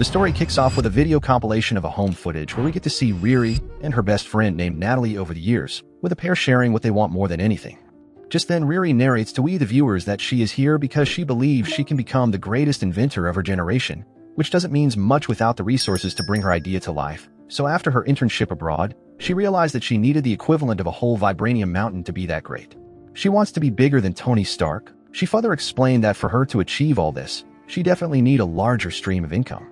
The story kicks off with a video compilation of a home footage where we get to see Riri and her best friend named Natalie over the years, with the pair sharing what they want more than anything. Just then, Riri narrates to we the viewers that she is here because she believes she can become the greatest inventor of her generation, which doesn't mean much without the resources to bring her idea to life. So after her internship abroad, she realized that she needed the equivalent of a whole vibranium mountain to be that great. She wants to be bigger than Tony Stark. She further explained that for her to achieve all this, she definitely need a larger stream of income.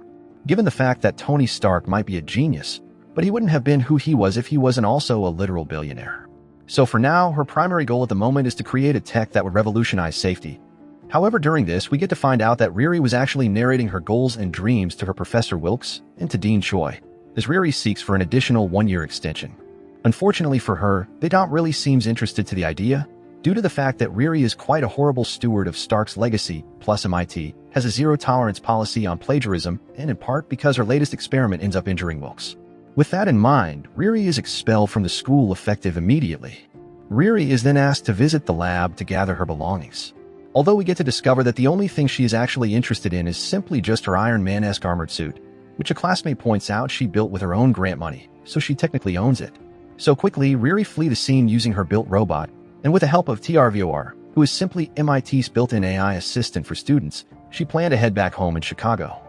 Given the fact that Tony Stark might be a genius, but he wouldn't have been who he was if he wasn't also a literal billionaire. So for now, her primary goal at the moment is to create a tech that would revolutionize safety. However, during this, we get to find out that Riri was actually narrating her goals and dreams to her Professor Wilkes and to Dean Choi, as Riri seeks for an additional one-year extension. Unfortunately for her, they don't really seem interested to the idea, due to the fact that Riri is quite a horrible steward of Stark's legacy, plus MIT has a zero-tolerance policy on plagiarism, and in part because her latest experiment ends up injuring Wilkes. With that in mind, Riri is expelled from the school effective immediately. Riri is then asked to visit the lab to gather her belongings. Although we get to discover that the only thing she is actually interested in is simply just her Iron Man-esque armored suit, which a classmate points out she built with her own grant money, so she technically owns it. So quickly, Riri flees the scene using her built robot, and with the help of TRVOR, who is simply MIT's built-in AI assistant for students, she planned to head back home in Chicago.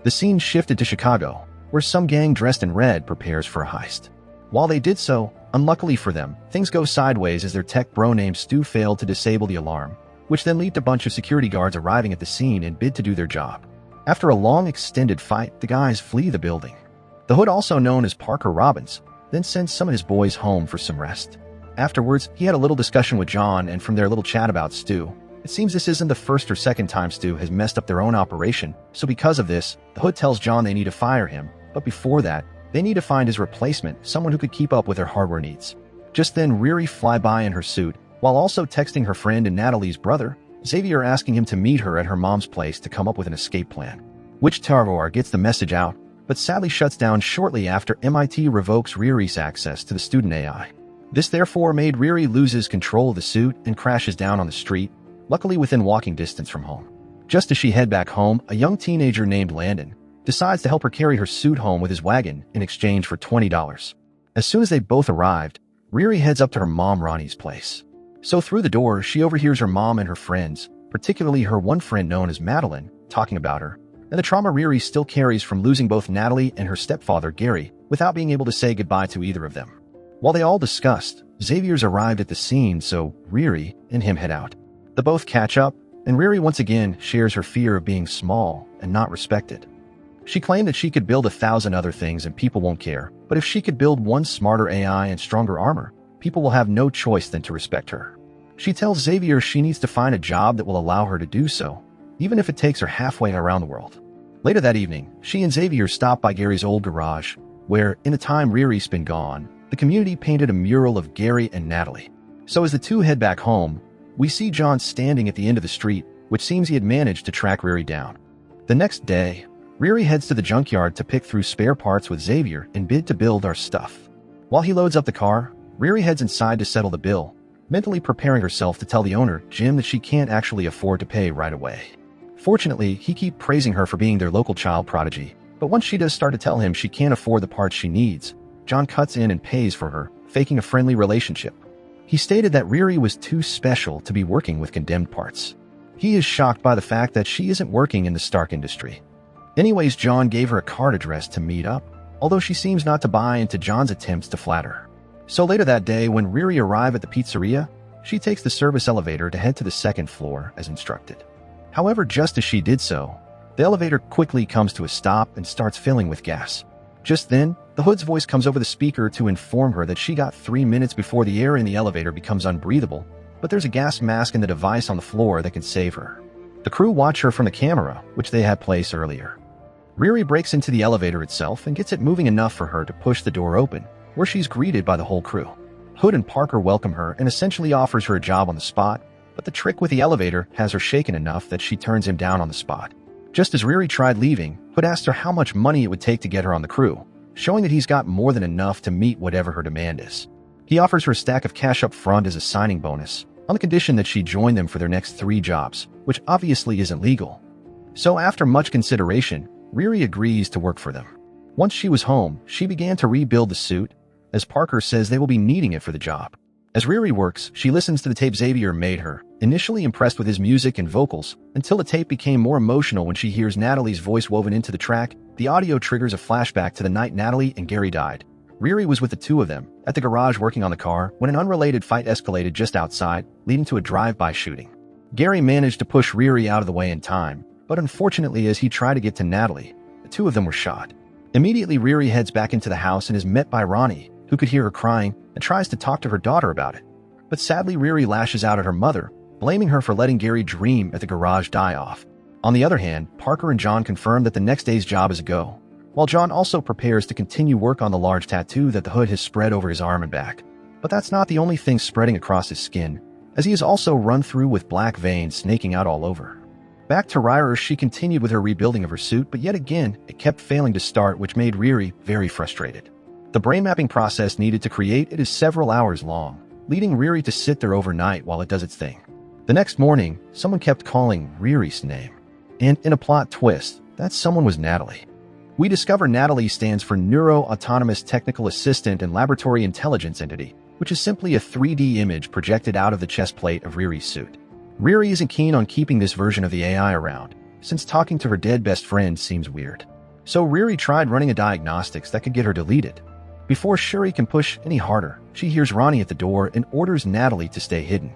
The scene shifted to Chicago, where some gang dressed in red prepares for a heist. While they did so, unluckily for them, things go sideways as their tech bro named Stu failed to disable the alarm, which then led to a bunch of security guards arriving at the scene and bid to do their job. After a long extended fight, the guys flee the building. The Hood, also known as Parker Robbins, then sends some of his boys home for some rest. Afterwards, he had a little discussion with John, and from their little chat about Stu, it seems this isn't the first or second time Stu has messed up their own operation, so because of this, the Hood tells John they need to fire him, but before that, they need to find his replacement, someone who could keep up with their hardware needs. Just then, Riri fly by in her suit, while also texting her friend and Natalie's brother, Xavier, asking him to meet her at her mom's place to come up with an escape plan. Which Tarvor gets the message out, but sadly shuts down shortly after MIT revokes Riri's access to the student AI. This therefore made Riri loses control of the suit and crashes down on the street, luckily within walking distance from home. Just as she head back home, a young teenager named Landon decides to help her carry her suit home with his wagon in exchange for $20. As soon as they both arrived, Riri heads up to her mom Ronnie's place. So through the door, she overhears her mom and her friends, particularly her one friend known as Madeline, talking about her, and the trauma Riri still carries from losing both Natalie and her stepfather Gary without being able to say goodbye to either of them. While they all discussed, Xavier's arrived at the scene, so Riri and him head out. They both catch up, and Riri once again shares her fear of being small and not respected. She claimed that she could build 1,000 other things and people won't care, but if she could build one smarter AI and stronger armor, people will have no choice than to respect her. She tells Xavier she needs to find a job that will allow her to do so, even if it takes her halfway around the world. Later that evening, she and Xavier stop by Gary's old garage, where, in the time Riri's been gone, the community painted a mural of Gary and Natalie. So as the two head back home, we see John standing at the end of the street, which seems he had managed to track Riri down. The next day, Riri heads to the junkyard to pick through spare parts with Xavier and bid to build our stuff. While he loads up the car, Riri heads inside to settle the bill, mentally preparing herself to tell the owner, Jim, that she can't actually afford to pay right away. Fortunately, he keeps praising her for being their local child prodigy, but once she does start to tell him she can't afford the parts she needs, John cuts in and pays for her, faking a friendly relationship. He stated that Riri was too special to be working with condemned parts. He is shocked by the fact that she isn't working in the Stark industry. Anyways, John gave her a card address to meet up, although she seems not to buy into John's attempts to flatter her. So later that day, when Riri arrives at the pizzeria, she takes the service elevator to head to the second floor as instructed. However, just as she did so, the elevator quickly comes to a stop and starts filling with gas. Just then, the Hood's voice comes over the speaker to inform her that she got 3 minutes before the air in the elevator becomes unbreathable, but there's a gas mask in the device on the floor that can save her. The crew watch her from the camera, which they had placed earlier. Riri breaks into the elevator itself and gets it moving enough for her to push the door open, where she's greeted by the whole crew. Hood and Parker welcome her and essentially offers her a job on the spot, but the trick with the elevator has her shaken enough that she turns him down on the spot. Just as Riri tried leaving, Hood asked her how much money it would take to get her on the crew, showing that he's got more than enough to meet whatever her demand is. He offers her a stack of cash up front as a signing bonus, on the condition that she join them for their next 3 jobs, which obviously isn't legal. So after much consideration, Riri agrees to work for them. Once she was home, she began to rebuild the suit, as Parker says they will be needing it for the job. As Riri works, she listens to the tape Xavier made her, initially impressed with his music and vocals, until the tape became more emotional when she hears Natalie's voice woven into the track. The audio triggers a flashback to the night Natalie and Gary died. Riri was with the two of them, at the garage working on the car, when an unrelated fight escalated just outside, leading to a drive-by shooting. Gary managed to push Riri out of the way in time, but unfortunately as he tried to get to Natalie, the two of them were shot. Immediately Riri heads back into the house and is met by Ronnie, who could hear her crying, and tries to talk to her daughter about it. But sadly Riri lashes out at her mother, blaming her for letting Gary dream at the garage die off. On the other hand, Parker and John confirm that the next day's job is a go, while John also prepares to continue work on the large tattoo that the hood has spread over his arm and back. But that's not the only thing spreading across his skin, as he is also run through with black veins snaking out all over. Back to Riri, she continued with her rebuilding of her suit, but yet again, it kept failing to start, which made Riri very frustrated. The brain mapping process needed to create it is several hours long, leading Riri to sit there overnight while it does its thing. The next morning, someone kept calling Riri's name. And in a plot twist, that someone was Natalie. We discover Natalie stands for Neuro-Autonomous Technical Assistant and Laboratory Intelligence Entity, which is simply a 3D image projected out of the chest plate of Riri's suit. Riri isn't keen on keeping this version of the AI around, since talking to her dead best friend seems weird. So Riri tried running a diagnostics that could get her deleted. Before Shuri can push any harder, she hears Ronnie at the door and orders Natalie to stay hidden.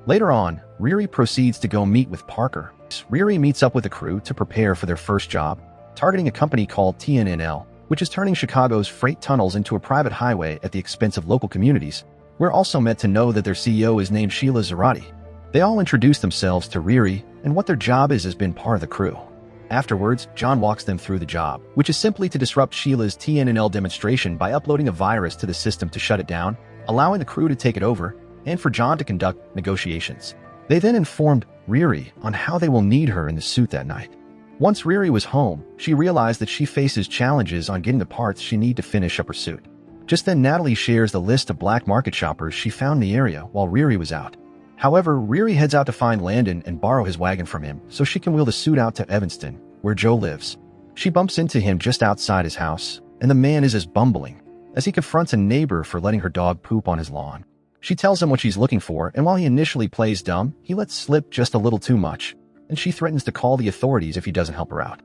Later on, Riri proceeds to go meet with Parker. Riri meets up with the crew to prepare for their first job, targeting a company called TNNL, which is turning Chicago's freight tunnels into a private highway at the expense of local communities. We're also meant to know that their CEO is named Sheila Zarati. They all introduce themselves to Riri, and what their job is has been part of the crew. Afterwards, John walks them through the job, which is simply to disrupt Sheila's TNNL demonstration by uploading a virus to the system to shut it down, allowing the crew to take it over, and for John to conduct negotiations. They then informed Riri on how they will need her in the suit that night. Once Riri was home, she realized that she faces challenges on getting the parts she needs to finish up her suit. Just then Natalie shares the list of black market shoppers she found in the area while Riri was out. However, Riri heads out to find Landon and borrow his wagon from him so she can wheel the suit out to Evanston, where Joe lives. She bumps into him just outside his house, and the man is as bumbling, as he confronts a neighbor for letting her dog poop on his lawn. She tells him what she's looking for, and while he initially plays dumb, he lets slip just a little too much, and she threatens to call the authorities if he doesn't help her out.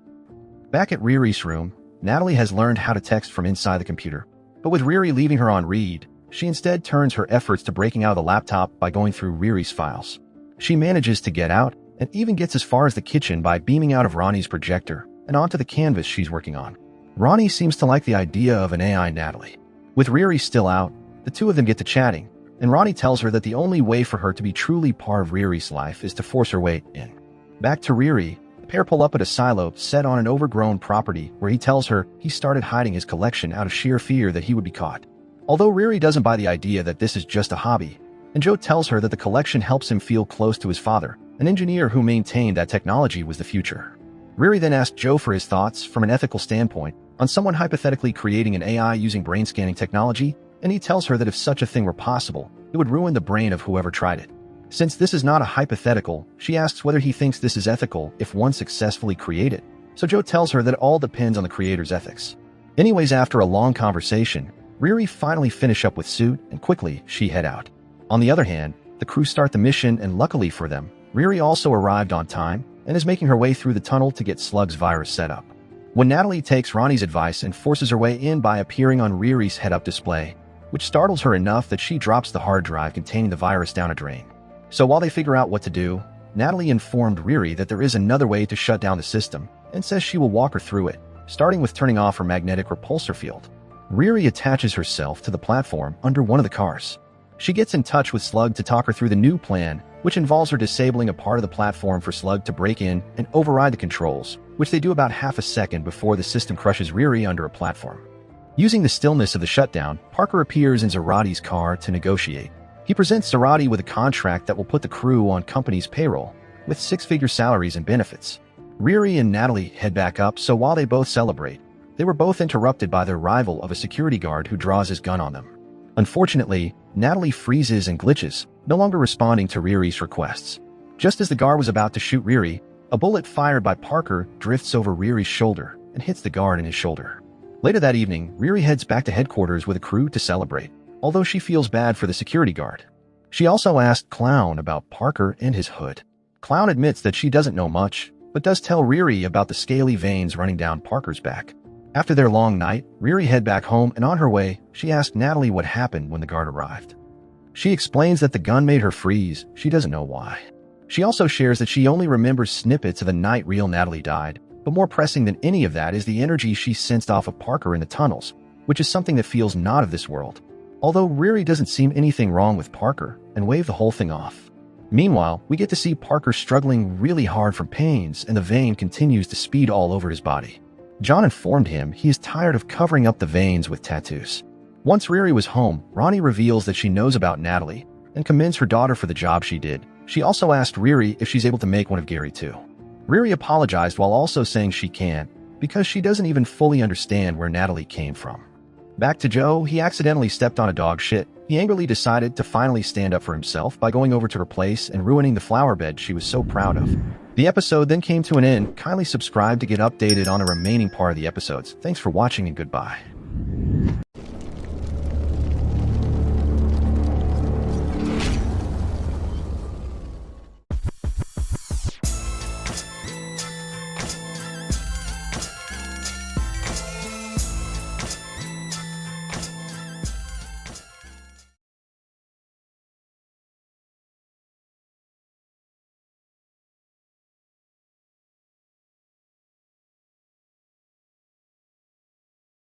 Back at Riri's room, Natalie has learned how to text from inside the computer, but with Riri leaving her on read, she instead turns her efforts to breaking out of the laptop by going through Riri's files. She manages to get out, and even gets as far as the kitchen by beaming out of Ronnie's projector and onto the canvas she's working on. Ronnie seems to like the idea of an AI Natalie. With Riri still out, the two of them get to chatting, and Ronnie tells her that the only way for her to be truly part of Riri's life is to force her way in. Back to Riri, the pair pull up at a silo set on an overgrown property where he tells her he started hiding his collection out of sheer fear that he would be caught. Although Riri doesn't buy the idea that this is just a hobby, and Joe tells her that the collection helps him feel close to his father, an engineer who maintained that technology was the future. Riri then asks Joe for his thoughts from an ethical standpoint on someone hypothetically creating an AI using brain scanning technology, and he tells her that if such a thing were possible, it would ruin the brain of whoever tried it. Since this is not a hypothetical, she asks whether he thinks this is ethical if one successfully created. So Joe tells her that it all depends on the creator's ethics. Anyways, after a long conversation, Riri finally finish up with suit, and quickly she head out. On the other hand, the crew start the mission, and luckily for them, Riri also arrived on time and is making her way through the tunnel to get Slug's virus set up. When Natalie takes Ronnie's advice and forces her way in by appearing on Riri's head-up display, which startles her enough that she drops the hard drive containing the virus down a drain. So while they figure out what to do, Natalie informed Riri that there is another way to shut down the system and says she will walk her through it, starting with turning off her magnetic repulsor field. Riri attaches herself to the platform under one of the cars. She gets in touch with Slug to talk her through the new plan, which involves her disabling a part of the platform for Slug to break in and override the controls, which they do about half a second before the system crushes Riri under a platform. Using the stillness of the shutdown, Parker appears in Zarati's car to negotiate. He presents Zarati with a contract that will put the crew on company's payroll, with six-figure salaries and benefits. Riri and Natalie head back up, so while they both celebrate, they were both interrupted by their rival of a security guard who draws his gun on them. Unfortunately, Natalie freezes and glitches, no longer responding to Riri's requests. Just as the guard was about to shoot Riri, a bullet fired by Parker drifts over Riri's shoulder, and hits the guard in his shoulder. Later that evening, Riri heads back to headquarters with a crew to celebrate, although she feels bad for the security guard. She also asked Clown about Parker and his hood. Clown admits that she doesn't know much, but does tell Riri about the scaly veins running down Parker's back. After their long night, Riri head back home, and on her way, she asked Natalie what happened when the guard arrived. She explains that the gun made her freeze. She doesn't know why. She also shares that she only remembers snippets of the night real Natalie died, but more pressing than any of that is the energy she sensed off of Parker in the tunnels, which is something that feels not of this world. Although Riri doesn't seem anything wrong with Parker and wave the whole thing off. Meanwhile, we get to see Parker struggling really hard from pains, and the vein continues to speed all over his body. John informed him he is tired of covering up the veins with tattoos. Once Riri was home, Ronnie reveals that she knows about Natalie and commends her daughter for the job she did. She also asked Riri if she's able to make one of Gary too. Riri apologized while also saying she can't, because she doesn't even fully understand where Natalie came from. Back to Joe, he accidentally stepped on a dog shit. He angrily decided to finally stand up for himself by going over to her place and ruining the flower bed she was so proud of. The episode then came to an end. Kindly subscribe to get updated on the remaining part of the episodes. Thanks for watching and goodbye.